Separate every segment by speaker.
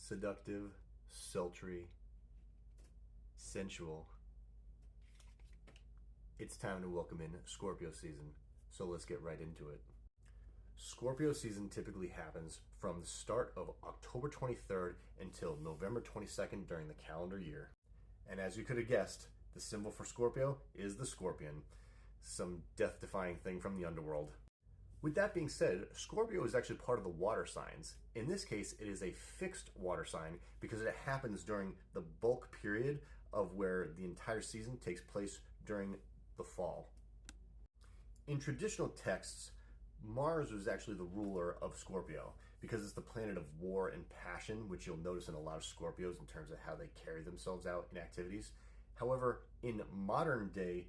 Speaker 1: seductive, sultry, sensual. It's time to welcome in Scorpio season, so let's get right into it. Scorpio season typically happens from the start of October 23rd until November 22nd during the calendar year. And as you could have guessed, the symbol for Scorpio is the scorpion, some death-defying thing from the underworld. With that being said, Scorpio is actually part of the water signs. In this case, it is a fixed water sign because it happens during the bulk period of where the entire season takes place during the fall. In traditional texts, Mars was actually the ruler of Scorpio because it's the planet of war and passion, which you'll notice in a lot of Scorpios in terms of how they carry themselves out in activities. However, in modern day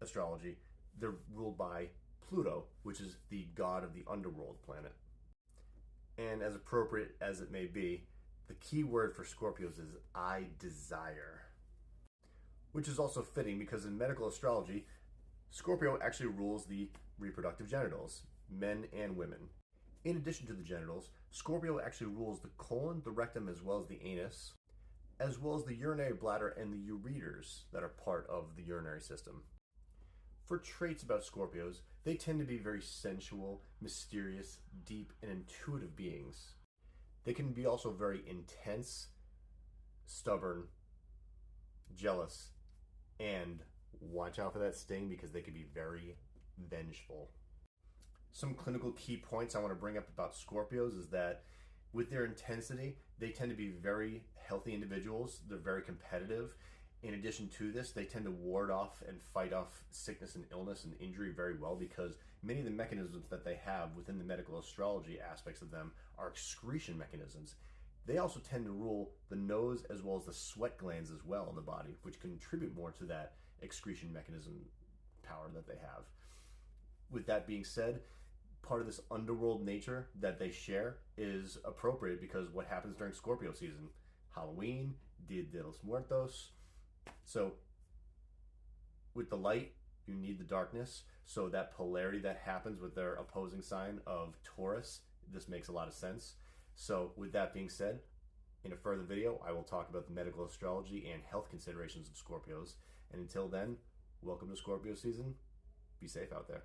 Speaker 1: astrology, they're ruled by Pluto, which is the god of the underworld planet. And as appropriate as it may be, the key word for Scorpios is I desire. Which is also fitting because in medical astrology, Scorpio actually rules the reproductive genitals, men and women. In addition to the genitals, Scorpio actually rules the colon, the rectum, as well as the anus, as well as the urinary bladder and the ureters that are part of the urinary system. For traits about Scorpios, they tend to be very sensual, mysterious, deep, and intuitive beings. They can be also very intense, stubborn, jealous, and watch out for that sting because they can be very vengeful. Some clinical key points I want to bring up about Scorpios is that with their intensity, they tend to be very healthy individuals. They're very competitive. In addition to this, they tend to ward off and fight off sickness and illness and injury very well because many of the mechanisms that they have within the medical astrology aspects of them are excretion mechanisms. They also tend to rule the nose as well as the sweat glands as well in the body, which contribute more to that excretion mechanism power that they have. With that being said, part of this underworld nature that they share is appropriate because what happens during Scorpio season? Halloween, Dia de los Muertos. So with the light, you need the darkness. So that polarity that happens with their opposing sign of Taurus, this makes a lot of sense. So with that being said, in a further video, I will talk about the medical astrology and health considerations of Scorpios. And until then, welcome to Scorpio season. Be safe out there.